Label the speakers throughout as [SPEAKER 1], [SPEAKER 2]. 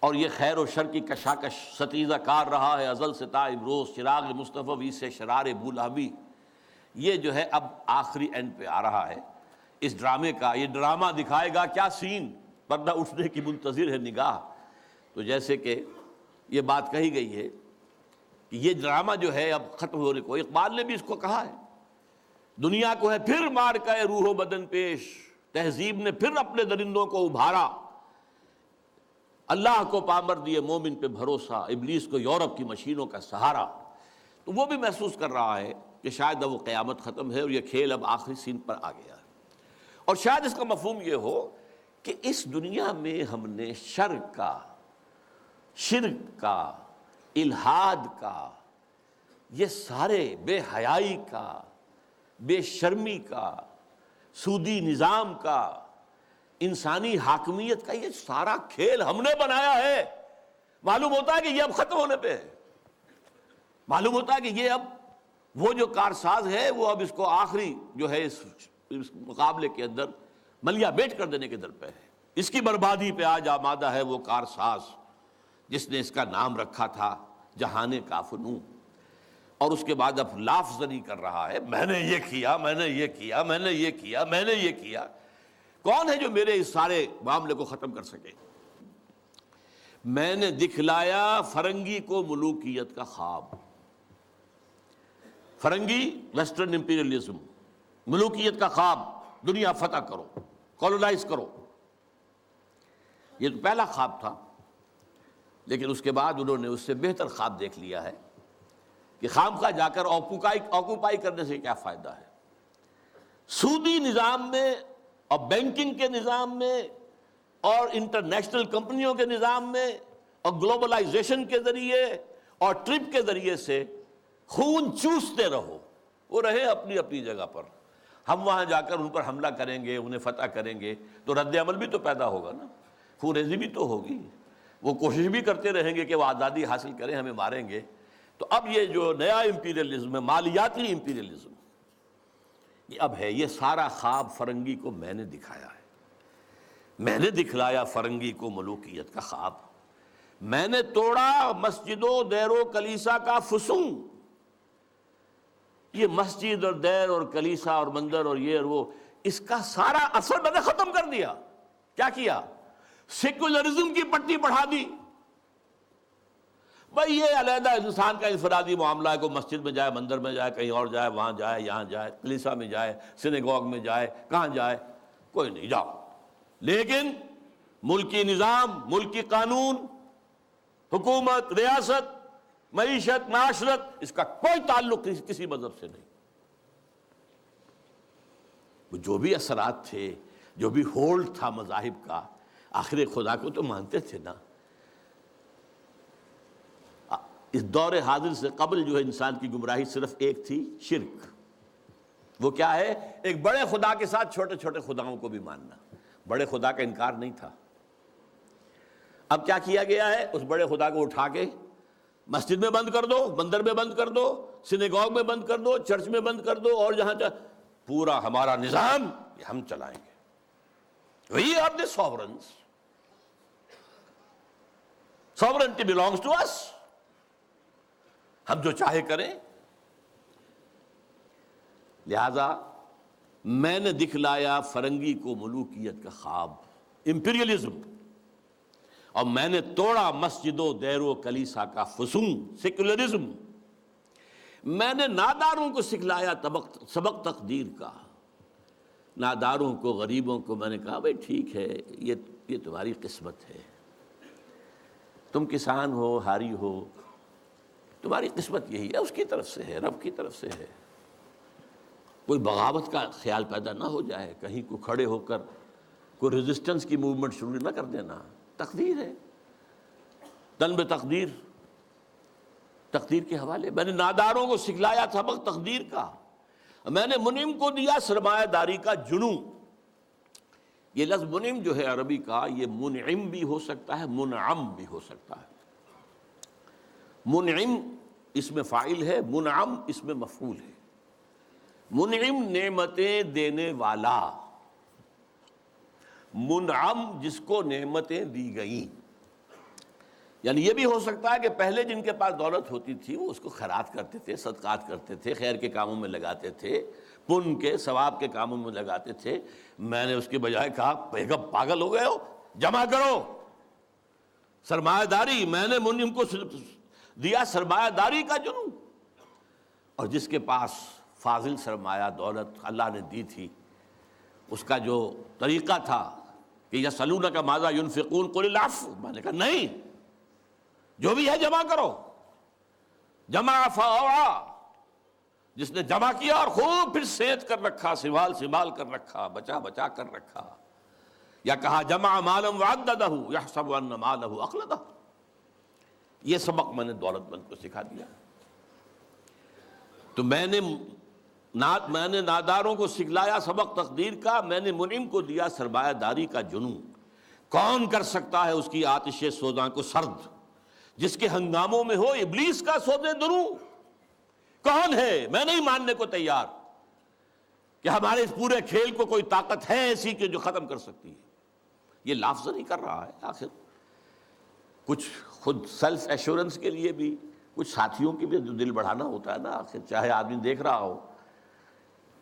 [SPEAKER 1] اور یہ خیر و شر کی کشاکش ستیزہ کار رہا ہے ازل سے تا امروز، چراغ مصطفی سے شرار بولہبی، یہ جو ہے اب آخری اینڈ پہ آ رہا ہے اس ڈرامے کا۔ یہ ڈرامہ دکھائے گا کیا سین، پردہ اٹھنے کی منتظر ہے نگاہ۔ تو جیسے کہ یہ بات کہی گئی ہے کہ یہ ڈرامہ جو ہے اب ختم ہونے کو، اقبال نے بھی اس کو کہا ہے، دنیا کو ہے پھر مار کے روح و بدن پیش، تہذیب نے پھر اپنے درندوں کو ابھارا، اللہ کو پامر دیے مومن پہ بھروسہ، ابلیس کو یورپ کی مشینوں کا سہارا۔ تو وہ بھی محسوس کر رہا ہے کہ شاید اب وہ قیامت ختم ہے اور یہ کھیل اب آخری سین پر آ گیا ہے۔ اور شاید اس کا مفہوم یہ ہو کہ اس دنیا میں ہم نے شر کا، شرک کا، الحاد کا، یہ سارے بے حیائی کا، بے شرمی کا، سودی نظام کا، انسانی حاکمیت کا، یہ سارا کھیل ہم نے بنایا ہے۔ معلوم ہوتا ہے کہ یہ اب ختم ہونے پہ ہے، معلوم ہوتا ہے کہ یہ اب وہ جو کارساز ہے وہ اب اس کو آخری جو ہے اس مقابلے کے اندر ملیا بیٹ کر دینے کے در پہ ہے۔ اس کی بربادی پہ آج آمادہ ہے وہ کارساز جس نے اس کا نام رکھا تھا جہان کافنوں، اور اس کے بعد اب لاف زنی کر رہا ہے، میں نے یہ کیا، میں نے یہ کیا، میں نے یہ کیا، میں نے یہ کیا۔ کون ہے جو میرے اس سارے معاملے کو ختم کر سکے؟ میں نے دکھلایا فرنگی کو ملوکیت کا خواب۔ فرنگی ویسٹرن امپیریلزم، ملوکیت کا خواب، دنیا فتح کرو، کولونائز کرو، یہ تو پہلا خواب تھا۔ لیکن اس کے بعد انہوں نے اس سے بہتر خواب دیکھ لیا ہے کہ خامخواہ جا کر آکوپائی کرنے سے کیا فائدہ ہے۔ سودی نظام میں اور بینکنگ کے نظام میں اور انٹرنیشنل کمپنیوں کے نظام میں اور گلوبلائزیشن کے ذریعے اور ٹرپ کے ذریعے سے خون چوستے رہو، وہ رہے اپنی اپنی جگہ پر، ہم وہاں جا کر ان پر حملہ کریں گے، انہیں فتح کریں گے، تو رد عمل بھی تو پیدا ہوگا نا، خون ریزی بھی تو ہوگی، وہ کوشش بھی کرتے رہیں گے کہ وہ آزادی حاصل کریں، ہمیں ماریں گے۔ تو اب یہ جو نیا امپیریلزم ہے، مالیاتی امپیریلزم، یہ اب ہے۔ یہ سارا خواب فرنگی کو میں نے دکھایا ہے، میں نے دکھلایا فرنگی کو ملوکیت کا خواب، میں نے توڑا مسجد و دیر و کلیسا کا فسوں۔ یہ مسجد اور دیر اور کلیسا اور مندر اور یہ اور وہ، اس کا سارا اثر میں نے ختم کر دیا۔ کیا کیا؟ سیکولرزم کی پٹی بڑھا دی۔ بھائی یہ علیحدہ انسان کا انفرادی معاملہ ہے، کوئی مسجد میں جائے، مندر میں جائے، کہیں اور جائے، وہاں جائے، یہاں جائے، کلیسا میں جائے، سینیگوگ میں جائے، کہاں جائے، کوئی نہیں، جاؤ۔ لیکن ملکی نظام، ملکی قانون، حکومت، ریاست، معیشت، معاشرت، اس کا کوئی تعلق کسی مذہب سے نہیں۔ جو بھی اثرات تھے، جو بھی ہولڈ تھا مذاہب کا، آخر خدا کو تو مانتے تھے نا۔ اس دور حاضر سے قبل جو ہے انسان کی گمراہی صرف ایک تھی، شرک۔ وہ کیا ہے؟ ایک بڑے خدا کے ساتھ چھوٹے چھوٹے خداؤں کو بھی ماننا۔ بڑے خدا کا انکار نہیں تھا۔ اب کیا کیا گیا ہے؟ اس بڑے خدا کو اٹھا کے مسجد میں بند کر دو، مندر میں بند کر دو، سینیگوگ میں بند کر دو، چرچ میں بند کر دو، اور جہاں پورا ہمارا نظام یہ ہم چلائیں گے۔ We are the sovereigns. Sovereignty belongs to us. ہم جو چاہے کریں۔ لہذا میں نے دکھلایا فرنگی کو ملوکیت کا خواب، امپیریلزم، اور میں نے توڑا مسجد و دیر و کلیسا کا فسون، سیکولرزم۔ میں نے ناداروں کو سکھلایا سبق تقدیر کا، ناداروں کو، غریبوں کو میں نے کہا بھائی ٹھیک ہے، یہ تمہاری قسمت ہے، تم کسان ہو، ہاری ہو، تمہاری قسمت یہی ہے، اس کی طرف سے ہے، رب کی طرف سے ہے۔ کوئی بغاوت کا خیال پیدا نہ ہو جائے، کہیں کو کھڑے ہو کر کوئی ریزسٹنس کی موومنٹ شروع نہ کر دینا۔ تقدیر ہے، تن بتقدیر، تقدیر کے حوالے۔ میں نے ناداروں کو سکھلایا سبق تقدیر کا، میں نے منعم کو دیا سرمایہ داری کا جنوں۔ یہ لفظ منعم جو ہے عربی کا، یہ منعم بھی ہو سکتا ہے، منعم بھی ہو سکتا ہے۔ منعم اس میں فاعل ہے، منعم اس میں مفعول ہے۔ منعم نعمتیں دینے والا، منعم جس کو نعمتیں دی گئیں۔ یعنی یہ بھی ہو سکتا ہے کہ پہلے جن کے پاس دولت ہوتی تھی وہ اس کو خیرات کرتے تھے، صدقات کرتے تھے، خیر کے کاموں میں لگاتے تھے، پن کے ثواب کے کاموں میں لگاتے تھے۔ میں نے اس کے بجائے کہا بیگم پاگل ہو گئے ہو، جمع کرو سرمایہ داری، میں نے منعم کو دیا سرمایہ داری کا جنون۔ اور جس کے پاس فاضل سرمایہ دولت اللہ نے دی تھی، اس کا جو طریقہ تھا کہ یسألونک ماذا ينفقون قل العفو، میں نے کہا نہیں، جو بھی ہے جمع کرو، جمع فاوعا، جس نے جمع کیا اور خوب پھر سینت کر رکھا، سنبھال کر رکھا، بچا کر رکھا، یا کہا جمع مالا وعددہ یحسب ان مالہ اخلدہ۔ یہ سبق میں نے دولت مند کو سکھا دیا۔ تو میں نے ناداروں کو سکھلایا سبق تقدیر کا، میں نے منعم کو دیا سرمایہ داری کا جنون۔ کون کر سکتا ہے اس کی آتش سوزاں کو سرد، جس کے ہنگاموں میں ہو ابلیس کا سودے دروں؟ کون ہے؟ میں نہیں ماننے کو تیار کہ ہمارے اس پورے کھیل کو کوئی طاقت ہے ایسی کہ جو ختم کر سکتی ہے۔ یہ لفظ نہیں کر رہا ہے، آخر کچھ خود سیلف ایشورنس کے لیے بھی کچھ ساتھیوں کی بھی دل بڑھانا ہوتا ہے نا۔ آخر چاہے آدمی دیکھ رہا ہو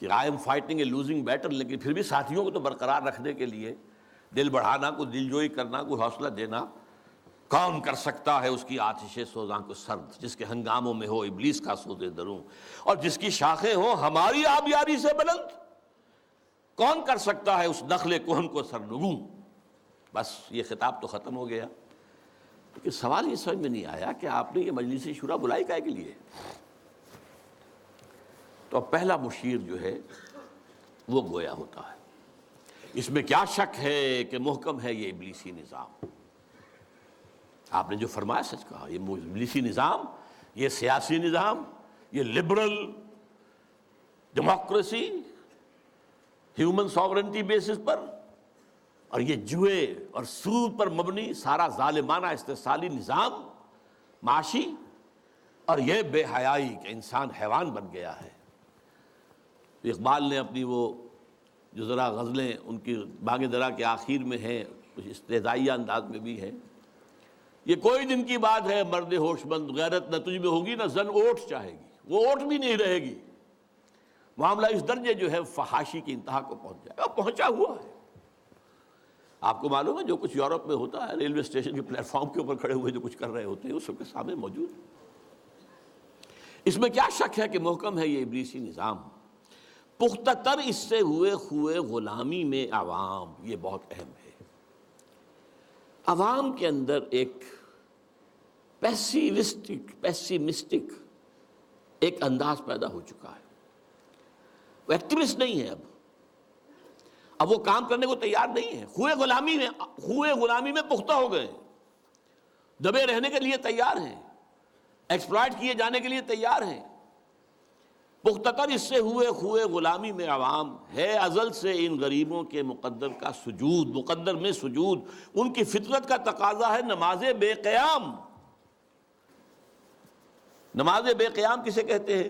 [SPEAKER 1] کہ I am fighting a losing battle, لیکن پھر بھی ساتھیوں کو تو برقرار رکھنے کے لیے دل بڑھانا، کوئی دل جوئی کرنا، کوئی حوصلہ دینا۔ کون کر سکتا ہے اس کی آتش سوزاں کو سرد، جس کے ہنگاموں میں ہو ابلیس کا سودے دروں، اور جس کی شاخیں ہوں ہماری آبیاری سے بلند؟ کون کر سکتا ہے اس نخل کہن کو سرنگوں؟ بس یہ خطاب تو ختم ہو گیا، لیکن سوال یہ سمجھ میں نہیں آیا کہ آپ نے یہ مجلس شورا بلائی کائے کے لیے؟ تو اب پہلا مشیر جو ہے وہ گویا ہوتا ہے۔ اس میں کیا شک ہے کہ محکم ہے یہ ابلیسی نظام؟ آپ نے جو فرمایا سچ کہا، یہ ابلیسی نظام، یہ سیاسی نظام، یہ liberal democracy human sovereignty basis پر، اور یہ جوئے اور سود پر مبنی سارا ظالمانہ استحصالی نظام معاشی، اور یہ بے حیائی کہ انسان حیوان بن گیا ہے۔ اقبال نے اپنی وہ جو ذرا غزلیں ان کی بانگ درا کے آخر میں ہیں، کچھ استہزائیہ انداز میں بھی ہیں، یہ کوئی دن کی بات ہے مرد ہوش مند، غیرت نہ تجھ میں ہوگی نہ زن اوٹ چاہے گی، وہ اوٹ بھی نہیں رہے گی۔ معاملہ اس درجے جو ہے فحاشی کی انتہا کو پہنچ جائے گا، پہنچا ہوا ہے۔ آپ کو معلوم ہے جو کچھ یورپ میں ہوتا ہے، ریلوے اسٹیشن کے پلیٹ فارم کے اوپر کھڑے ہوئے جو کچھ کر رہے ہوتے ہیں، وہ سب کے سامنے موجود۔ اس میں کیا شک ہے کہ محکم ہے یہ ابلیسی نظام؟ پختہ تر اس سے ہوئے خوئے غلامی میں عوام، یہ بہت اہم ہے۔ عوام کے اندر ایک پیسیمسٹک ایک انداز پیدا ہو چکا ہے، وہ ایکٹیوسٹ نہیں ہے، اب وہ کام کرنے کو تیار نہیں ہے، خوئے غلامی میں پختہ ہو گئے، دبے رہنے کے لیے تیار ہیں، ایکسپلائٹ کیے جانے کے لیے تیار ہیں۔ پختہ تر اس سے ہوئے خوئے غلامی میں عوام ہے، ازل سے ان غریبوں کے مقدر کا سجود، مقدر میں سجود، ان کی فطرت کا تقاضا ہے نماز بے قیام۔ نماز بے قیام کسے کہتے ہیں؟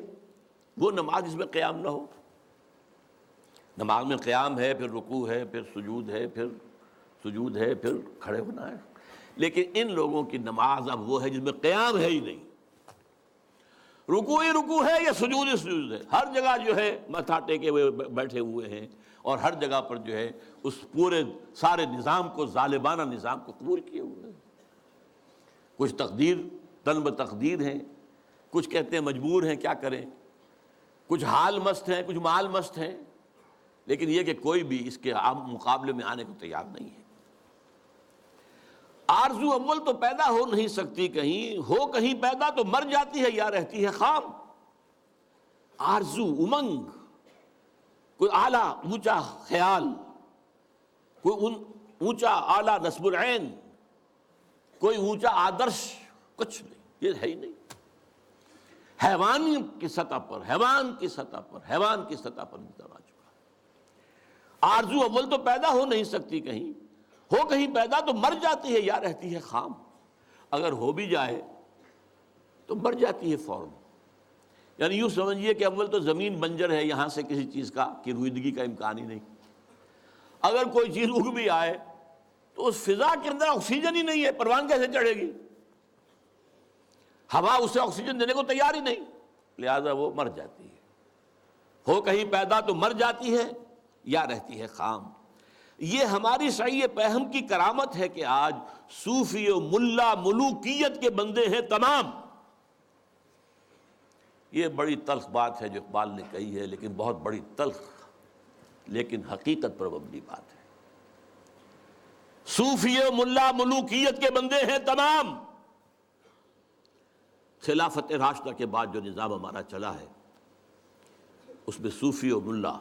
[SPEAKER 1] وہ نماز جس میں قیام نہ ہو۔ نماز میں قیام ہے، پھر رکوع ہے، پھر سجود ہے، پھر سجود ہے، پھر کھڑے ہونا ہے، لیکن ان لوگوں کی نماز اب وہ ہے جس میں قیام ہے ہی نہیں، رکوع ہی رکوع ہے یا سجود ہی سجود ہے، ہر جگہ جو ہے ماتھا ٹیکے ہوئے بیٹھے ہوئے ہیں، اور ہر جگہ پر جو ہے اس پورے سارے نظام کو، ظالمانہ نظام کو قبول کیے ہوئے ہیں۔ کچھ تقدیر تن بتقدیر ہیں، کچھ کہتے ہیں مجبور ہیں، کیا کریں، کچھ حال مست ہیں، کچھ مال مست ہیں، لیکن یہ کہ کوئی بھی اس کے مقابلے میں آنے کو تیار نہیں ہے۔ آرزو اول تو پیدا ہو نہیں سکتی کہیں، ہو کہیں پیدا تو مر جاتی ہے یا رہتی ہے خام۔ آرزو، امنگ، کوئی اعلیٰ اونچا خیال، کوئی اونچا اعلیٰ نصب العین، کوئی اونچا آدرش، کچھ نہیں، یہ ہے ہی نہیں۔ حیوان کی سطح پر نظر آ چکا۔ آرزو اول تو پیدا ہو نہیں سکتی کہیں، ہو کہیں پیدا تو مر جاتی ہے یا رہتی ہے خام۔ اگر ہو بھی جائے تو مر جاتی ہے فوراً۔ یعنی یوں سمجھیے کہ اول تو زمین بنجر ہے، یہاں سے کسی چیز کی رویدگی کا امکان ہی نہیں۔ اگر کوئی چیز اگ بھی آئے تو اس فضا کے اندر آکسیجن ہی نہیں ہے، پروان کیسے چڑھے گی؟ ہوا اسے آکسیجن دینے کو تیار ہی نہیں، لہذا وہ مر جاتی ہے، ہو کہیں پیدا تو مر جاتی ہے یا رہتی ہے خام۔ یہ ہماری صحیح فہم کی کرامت ہے کہ آج صوفی و ملا ملوکیت کے بندے ہیں تمام۔ یہ بڑی تلخ بات ہے جو اقبال نے کہی ہے، لیکن بہت بڑی تلخ لیکن حقیقت پر مبنی بات ہے۔ صوفی و ملا ملوکیت کے بندے ہیں تمام۔ خلافت راشدہ کے بعد جو نظام ہمارا چلا ہے اس میں صوفی و ملا،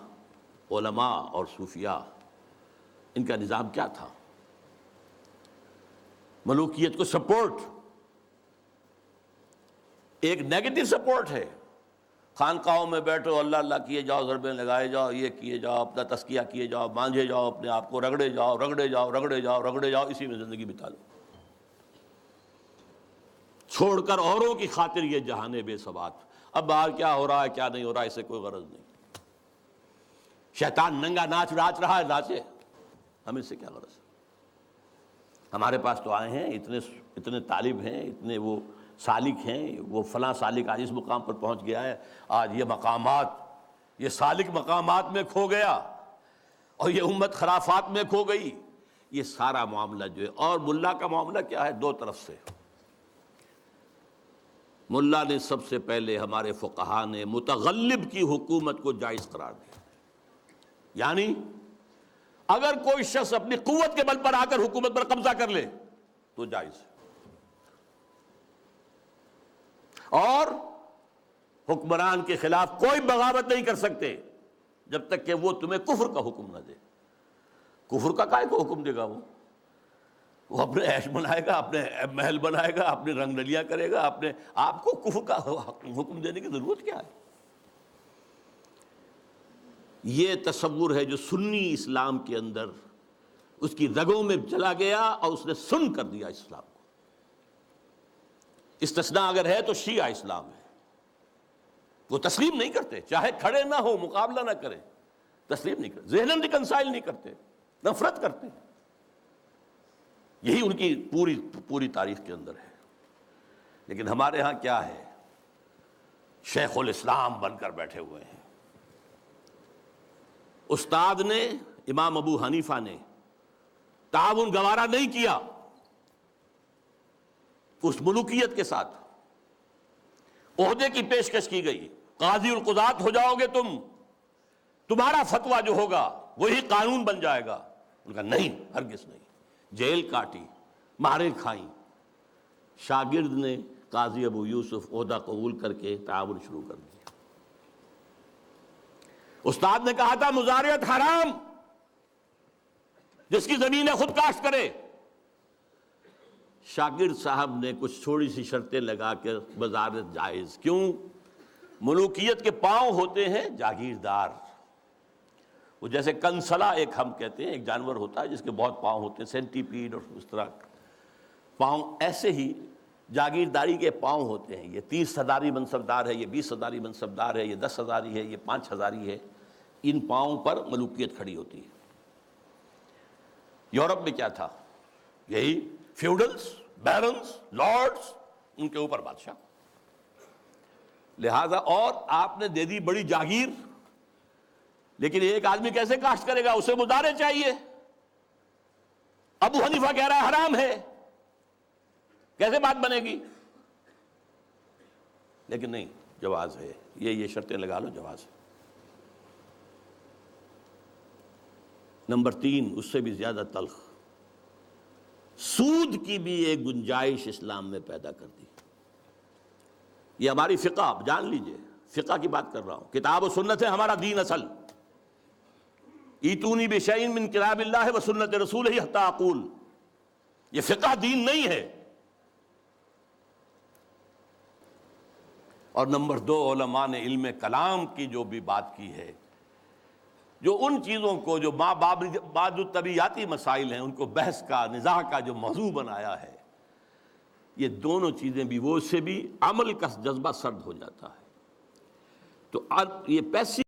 [SPEAKER 1] علماء اور صوفیاء، ان کا نظام کیا تھا؟ ملوکیت کو سپورٹ، ایک نیگیٹو سپورٹ ہے۔ خانقاہوں میں بیٹھو، اللہ اللہ کیے جاؤ، ضربیں لگائے جاؤ، یہ کیے جاؤ، اپنا تزکیہ کیے جاؤ، مانجھے جاؤ اپنے آپ کو، رگڑے جاؤ رگڑے جاؤ رگڑے جاؤ رگڑے جاؤ، اسی میں زندگی بتا لو، چھوڑ کر اوروں کی خاطر یہ جہان بے ثبات۔ اب باہر کیا ہو رہا ہے کیا نہیں ہو رہا ہے اسے کوئی غرض نہیں، شیطان ننگا ناچ رہا ہے، ناچے، ہمیں سے کیا غرض ہے؟ ہمارے پاس تو آئے ہیں، اتنے طالب ہیں، اتنے وہ سالک ہیں، وہ فلاں سالک آج اس مقام پر پہنچ گیا ہے، آج یہ مقامات، یہ سالک مقامات میں کھو گیا اور یہ امت خرافات میں کھو گئی۔ یہ سارا معاملہ جو ہے، اور ملا کا معاملہ کیا ہے؟ دو طرف سے۔ ملا نے سب سے پہلے، ہمارے فقہا نے متغلب کی حکومت کو جائز قرار دیا، یعنی اگر کوئی شخص اپنی قوت کے بل پر آ کر حکومت پر قبضہ کر لے تو جائز ہے، اور حکمران کے خلاف کوئی بغاوت نہیں کر سکتے جب تک کہ وہ تمہیں کفر کا حکم نہ دے۔ کفر کا کائے کو حکم دے گا؟ وہ اپنے عیش بنائے گا، اپنے محل بنائے گا، اپنی رنگ رلیاں کرے گا، اپنے آپ کو کفر کا حکم دینے کی ضرورت کیا ہے؟ یہ تصور ہے جو سنی اسلام کے اندر اس کی رگوں میں چلا گیا اور اس نے سن کر دیا اسلام کو۔ استثناء اگر ہے تو شیعہ اسلام ہے، وہ تسلیم نہیں کرتے، چاہے کھڑے نہ ہو، مقابلہ نہ کریں، تسلیم نہیں کرتے، ذہناً ریکنسائل نہیں کرتے، نفرت کرتے ہیں۔ یہی ان کی پوری تاریخ کے اندر ہے۔ لیکن ہمارے ہاں کیا ہے؟ شیخ الاسلام بن کر بیٹھے ہوئے ہیں۔ استاد نے، امام ابو حنیفہ نے تعاون گوارا نہیں کیا اس ملوکیت کے ساتھ، عہدے کی پیشکش کی گئی، قاضی القضات ہو جاؤ گے تم، تمہارا فتویٰ جو ہوگا وہی قانون بن جائے گا۔ ان کا نہیں، ہرگز نہیں، جیل کاٹی، مارے کھائیں۔ شاگرد نے، قاضی ابو یوسف، عہدہ قبول کر کے تعاون شروع کر دیا۔ استاد نے کہا تھا مزارعت حرام، جس کی زمین ہے خود کاشت کرے۔ شاگرد صاحب نے کچھ تھوڑی سی شرطیں لگا کے مزارعت جائز۔ کیوں؟ ملوکیت کے پاؤں ہوتے ہیں جاگیردار، وہ جیسے کنسلا ایک ہم کہتے ہیں، ایک جانور ہوتا ہے جس کے بہت پاؤں ہوتے ہیں، سینٹی پیڈ اور اس طرح پاؤں، ایسے ہی جاگیرداری کے پاؤں ہوتے ہیں۔ یہ 30 ہزاری منصبدار ہے، یہ 20 ہزاری منصبدار ہے، یہ 10 ہزاری ہے، یہ 5 ہزاری ہے۔ ان پاؤں پر ملوکیت کھڑی ہوتی ہے۔ یورپ میں کیا تھا؟ یہی فیوڈلز، بیرنز، لارڈز، ان کے اوپر بادشاہ۔ لہذا اور آپ نے دے دی بڑی جاگیر، لیکن ایک آدمی کیسے کاشت کرے گا؟ اسے مزارع چاہیے۔ ابو حنیفہ کہہ رہا ہے حرام ہے، کیسے بات بنے گی؟ لیکن نہیں، جواز ہے، یہ شرطیں لگا لو، جواز ہے۔ نمبر 3، اس سے بھی زیادہ تلخ، سود کی بھی ایک گنجائش اسلام میں پیدا کر دی۔ یہ ہماری فقہ، آپ جان لیجئے، فقہ کی بات کر رہا ہوں، کتاب و سنت ہے ہمارا دین اصل۔ ایتونی بشیء من کتاب اللہ و سنت رسولہ حتی اقول، یہ فقہ دین نہیں ہے۔ اور نمبر 2، علماء نے علم کلام کی جو بھی بات کی ہے، جو ان چیزوں کو جو بعض الطبیعیاتی مسائل ہیں ان کو بحث کا، نزاع کا جو موضوع بنایا ہے، یہ دونوں چیزیں بھی، وہ اس سے بھی عمل کا جذبہ سرد ہو جاتا ہے۔ تو یہ پیسے